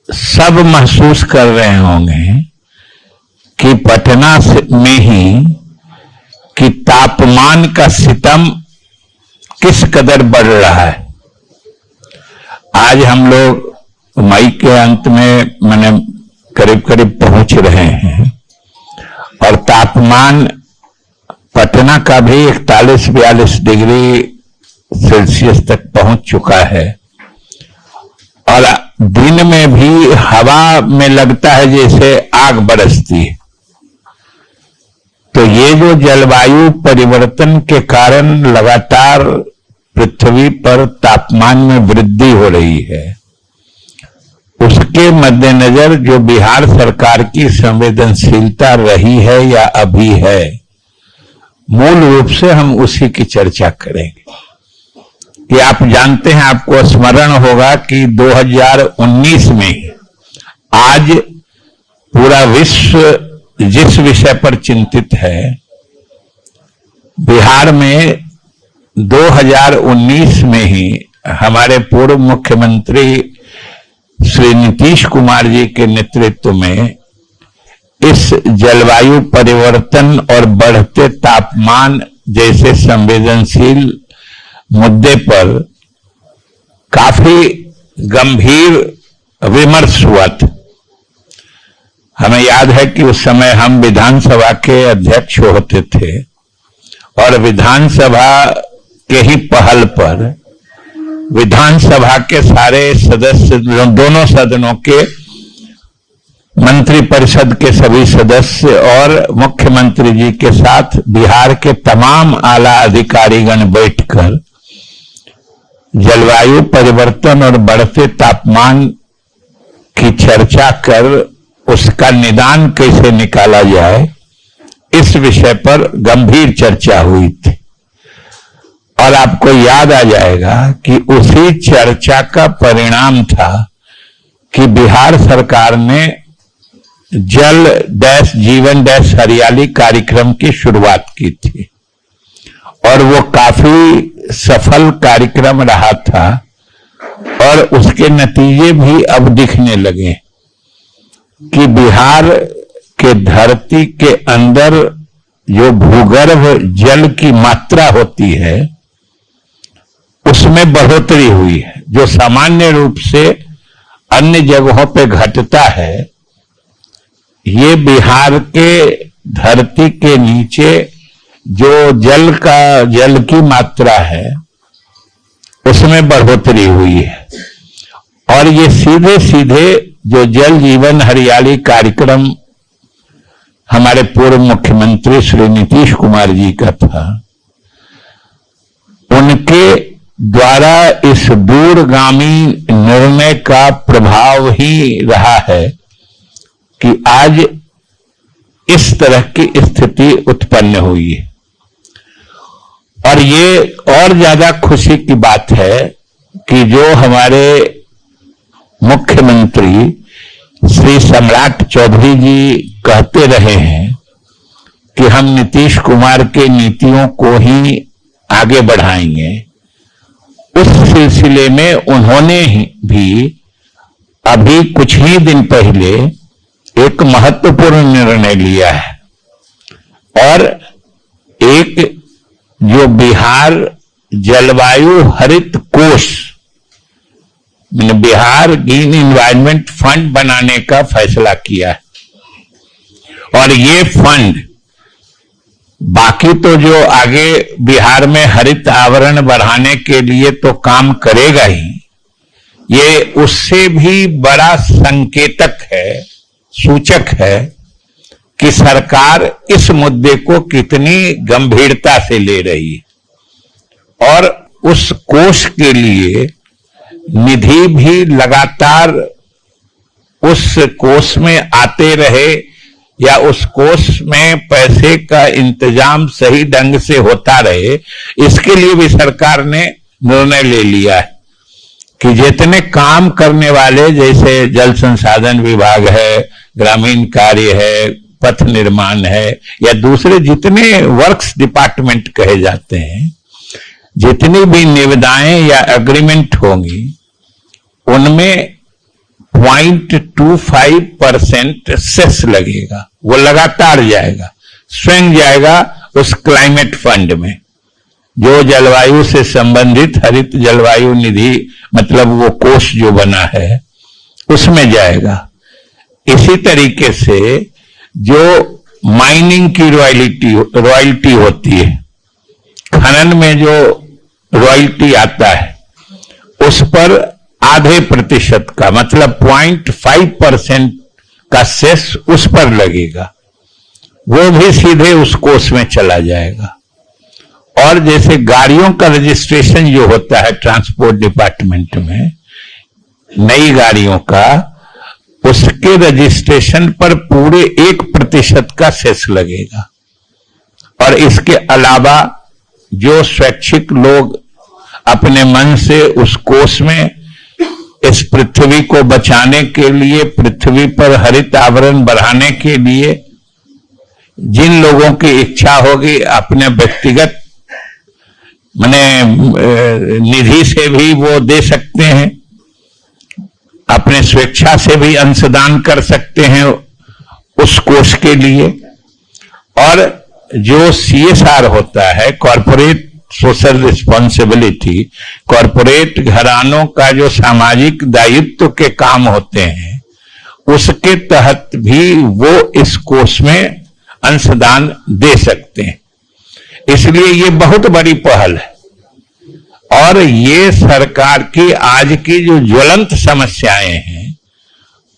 सब महसूस कर रहे होंगे कि पटना में ही कि तापमान का सितम किस कदर बढ़ रहा है। आज हम लोग मई के अंत में माने करीब करीब पहुंच रहे हैं और तापमान पटना का भी 41-42 डिग्री सेल्सियस तक पहुंच चुका है और दिन में भी हवा में लगता है जैसे आग बरसती है। तो ये जो जलवायु परिवर्तन के कारण लगातार पृथ्वी पर तापमान में वृद्धि हो रही है, उसके मद्देनजर जो बिहार सरकार की संवेदनशीलता रही है या अभी है, मूल रूप से हम उसी की चर्चा करेंगे। कि आप जानते हैं, आपको स्मरण होगा कि 2019 में आज पूरा विश्व जिस विषय पर चिंतित है, बिहार में 2019 में ही हमारे पूर्व मुख्यमंत्री श्री नीतीश कुमार जी के नेतृत्व में इस जलवायु परिवर्तन और बढ़ते तापमान जैसे संवेदनशील मुद्दे पर काफी गंभीर विमर्श हुआ था। हमें याद है कि उस समय हम विधानसभा के अध्यक्ष होते थे और विधानसभा के ही पहल पर विधानसभा के सारे सदस्य, दोनों सदनों के मंत्रिपरिषद के सभी सदस्य और मुख्यमंत्री जी के साथ बिहार के तमाम आला अधिकारीगण बैठकर जलवायु परिवर्तन और बढ़ते तापमान की चर्चा कर उसका निदान कैसे निकाला जाए, इस विषय पर गंभीर चर्चा हुई थी। और आपको याद आ जाएगा कि उसी चर्चा का परिणाम था कि बिहार सरकार ने जल डैश जीवन डैश हरियाली कार्यक्रम की शुरुआत की थी और वो काफी सफल कार्यक्रम रहा था और उसके नतीजे भी अब दिखने लगे कि बिहार के धरती के अंदर जो भूगर्भ जल की मात्रा होती है उसमें बढ़ोतरी हुई है, जो सामान्य रूप से अन्य जगहों पे घटता है। ये बिहार के धरती के नीचे जो जल की मात्रा है उसमें बढ़ोतरी हुई है और ये सीधे सीधे जो जल जीवन हरियाली कार्यक्रम हमारे पूर्व मुख्यमंत्री श्री नीतीश कुमार जी का था, उनके द्वारा इस दूरगामी निर्णय का प्रभाव ही रहा है कि आज इस तरह की स्थिति उत्पन्न हुई है। और ये और ज्यादा खुशी की बात है कि जो हमारे मुख्यमंत्री श्री सम्राट चौधरी जी कहते रहे हैं कि हम नीतीश कुमार के नीतियों को ही आगे बढ़ाएंगे, उस सिलसिले में उन्होंने भी अभी कुछ ही दिन पहले एक महत्वपूर्ण निर्णय लिया है और एक जो बिहार जलवायु हरित कोष, बिहार ग्रीन एनवायरनमेंट फंड बनाने का फैसला किया है। और ये फंड बाकी तो जो आगे बिहार में हरित आवरण बढ़ाने के लिए तो काम करेगा ही, ये उससे भी बड़ा संकेतक है, सूचक है कि सरकार इस मुद्दे को कितनी गंभीरता से ले रही है और उस कोष के लिए निधि भी लगातार उस कोष में आते रहे या उस कोष में पैसे का इंतजाम सही ढंग से होता रहे, इसके लिए भी सरकार ने निर्णय ले लिया है कि जितने काम करने वाले जैसे जल संसाधन विभाग है, ग्रामीण कार्य है, पथ निर्माण है या दूसरे जितने वर्क्स डिपार्टमेंट कहे जाते हैं, जितनी भी निविदाएं या एग्रीमेंट होंगी उनमें 0.25% सेस लगेगा, वो लगातार जाएगा, स्वयं जाएगा उस क्लाइमेट फंड में, जो जलवायु से संबंधित हरित जलवायु निधि मतलब वो कोष जो बना है उसमें जाएगा। इसी तरीके से जो माइनिंग की रॉयल्टी होती है, खनन में जो रॉयल्टी आता है उस पर आधे प्रतिशत का मतलब 0.5% का सेस उस पर लगेगा, वो भी सीधे उस कोष में चला जाएगा। और जैसे गाड़ियों का रजिस्ट्रेशन जो होता है ट्रांसपोर्ट डिपार्टमेंट में, नई गाड़ियों का, उसके रजिस्ट्रेशन पर पूरे 1% का सेस लगेगा। और इसके अलावा जो स्वैच्छिक लोग अपने मन से उस कोष में इस पृथ्वी को बचाने के लिए, पृथ्वी पर हरित आवरण बढ़ाने के लिए जिन लोगों की इच्छा होगी अपने व्यक्तिगत माने निधि से भी वो दे सकते हैं, अपने स्वेच्छा से भी अंशदान कर सकते हैं उस कोष के लिए। और जो CSR होता है, कॉर्पोरेट सोशल रिस्पॉन्सिबिलिटी, कॉर्पोरेट घरानों का जो सामाजिक दायित्व के काम होते हैं, उसके तहत भी वो इस कोष में अंशदान दे सकते हैं। इसलिए ये बहुत बड़ी पहल है और ये सरकार की आज की जो ज्वलंत समस्याएं हैं,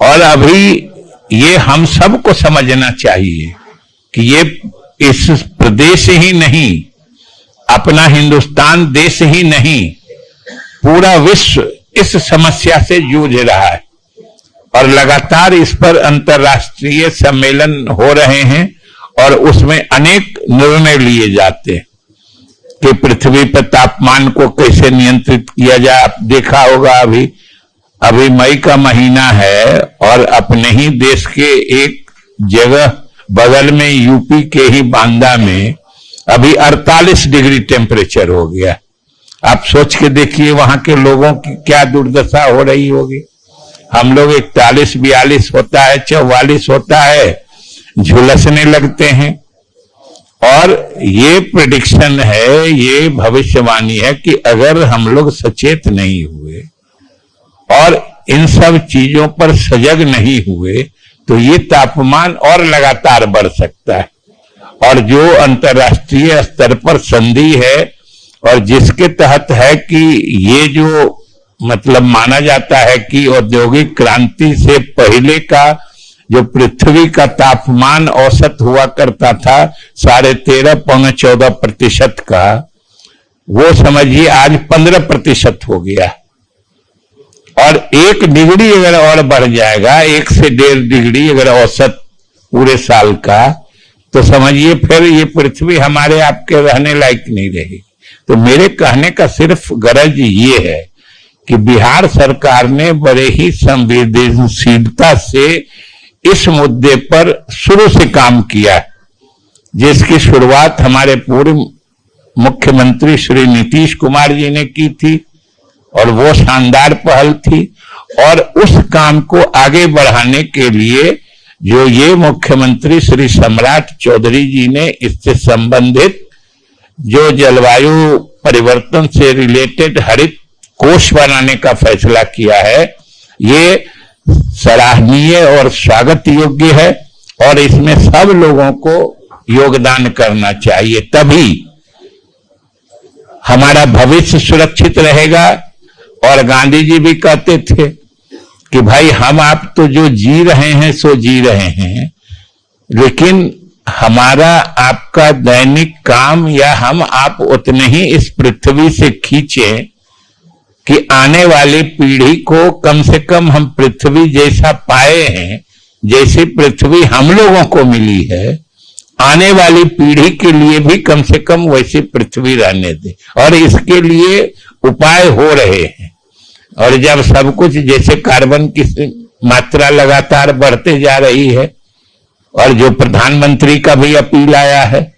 और अभी ये हम सबको समझना चाहिए कि ये इस प्रदेश ही नहीं, अपना हिंदुस्तान देश ही नहीं, पूरा विश्व इस समस्या से जूझ रहा है और लगातार इस पर अंतर्राष्ट्रीय सम्मेलन हो रहे हैं और उसमें अनेक निर्णय लिए जाते हैं कि पृथ्वी पर तापमान को कैसे नियंत्रित किया जाए। आप देखा होगा अभी मई का महीना है और अपने ही देश के एक जगह बगल में यूपी के ही बांदा में अभी 48 डिग्री टेम्परेचर हो गया। आप सोच के देखिए वहां के लोगों की क्या दुर्दशा हो रही होगी। हम लोग 41-42 होता है, 44 होता है, झुलसने लगते हैं। और ये प्रेडिक्शन है, ये भविष्यवाणी है कि अगर हम लोग सचेत नहीं हुए और इन सब चीजों पर सजग नहीं हुए तो ये तापमान और लगातार बढ़ सकता है। और जो अंतर्राष्ट्रीय स्तर पर संधि है और जिसके तहत है कि ये जो मतलब माना जाता है कि औद्योगिक क्रांति से पहले का जो पृथ्वी का तापमान औसत हुआ करता था 13.5-14% का, वो समझिए आज 15% हो गया। और 1 डिग्री अगर और बढ़ जाएगा, 1 से 1.5 डिग्री अगर औसत पूरे साल का, तो समझिए फिर ये पृथ्वी हमारे आपके रहने लायक नहीं रहेगी। तो मेरे कहने का सिर्फ गरज ये है कि बिहार सरकार ने बड़े ही संवेदनशीलता से इस मुद्दे पर शुरू से काम किया, जिसकी शुरुआत हमारे पूर्व मुख्यमंत्री श्री नीतीश कुमार जी ने की थी और वो शानदार पहल थी। और उस काम को आगे बढ़ाने के लिए जो ये मुख्यमंत्री श्री सम्राट चौधरी जी ने इससे संबंधित जो जलवायु परिवर्तन से रिलेटेड हरित कोष बनाने का फैसला किया है, ये सराहनीय और स्वागत योग्य है और इसमें सब लोगों को योगदान करना चाहिए, तभी हमारा भविष्य सुरक्षित रहेगा। और गांधी जी भी कहते थे कि भाई हम आप तो जो जी रहे हैं सो जी रहे हैं, लेकिन हमारा आपका दैनिक काम या हम आप उतने ही इस पृथ्वी से खींचे कि आने वाली पीढ़ी को कम से कम हम पृथ्वी जैसा पाए हैं, जैसी पृथ्वी हम लोगों को मिली है, आने वाली पीढ़ी के लिए भी कम से कम वैसी पृथ्वी रहने दे। और इसके लिए उपाय हो रहे हैं। और जब सब कुछ जैसे कार्बन की मात्रा लगातार बढ़ते जा रही है और जो प्रधानमंत्री का भी अपील आया है,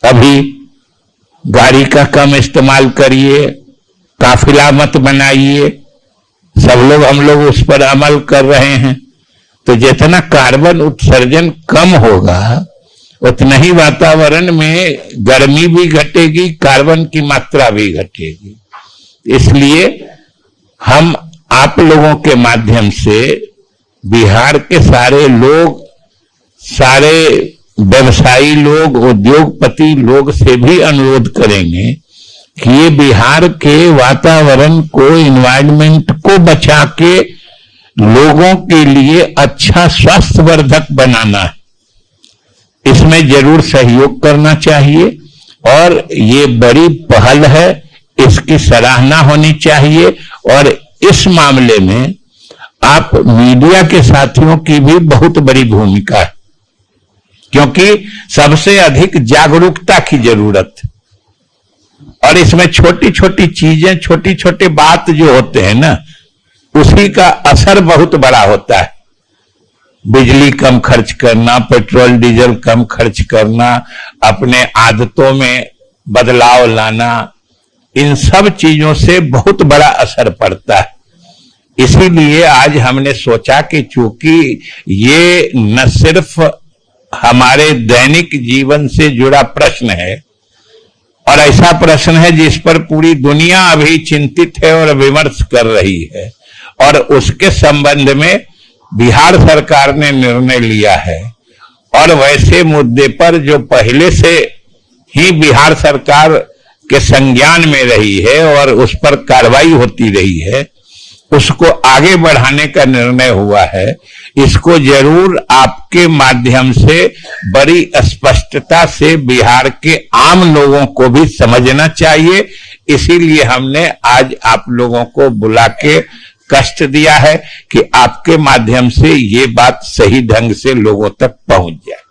अभी गाड़ी का कम इस्तेमाल करिए, काफिला मत बनाइए, सब लोग हम लोग उस पर अमल कर रहे हैं, तो जितना कार्बन उत्सर्जन कम होगा उतना ही वातावरण में गर्मी भी घटेगी, कार्बन की मात्रा भी घटेगी। इसलिए हम आप लोगों के माध्यम से बिहार के सारे लोग, सारे व्यवसायी लोग, उद्योगपति लोग से भी अनुरोध करेंगे कि ये बिहार के वातावरण को, इन्वायरमेंट को बचा के लोगों के लिए अच्छा स्वास्थ्यवर्धक बनाना है। इसमें जरूर सहयोग करना चाहिए और ये बड़ी पहल है, इसकी सराहना होनी चाहिए। और इस मामले में आप मीडिया के साथियों की भी बहुत बड़ी भूमिका है, क्योंकि सबसे अधिक जागरूकता की जरूरत है। और इसमें छोटी छोटी चीजें, छोटी छोटी बात जो होते हैं ना, उसी का असर बहुत बड़ा होता है। बिजली कम खर्च करना, पेट्रोल डीजल कम खर्च करना, अपने आदतों में बदलाव लाना, इन सब चीजों से बहुत बड़ा असर पड़ता है। इसीलिए आज हमने सोचा कि चूंकि ये न सिर्फ हमारे दैनिक जीवन से जुड़ा प्रश्न है, और ऐसा प्रश्न है जिस पर पूरी दुनिया अभी चिंतित है और विमर्श कर रही है, और उसके संबंध में बिहार सरकार ने निर्णय लिया है। और वैसे मुद्दे पर जो पहले से ही बिहार सरकार के संज्ञान में रही है और उस पर कार्रवाई होती रही है, उसको आगे बढ़ाने का निर्णय हुआ है। इसको जरूर आपके माध्यम से बड़ी स्पष्टता से बिहार के आम लोगों को भी समझना चाहिए। इसीलिए हमने आज आप लोगों को बुला के कष्ट दिया है कि आपके माध्यम से ये बात सही ढंग से लोगों तक पहुंच जाए।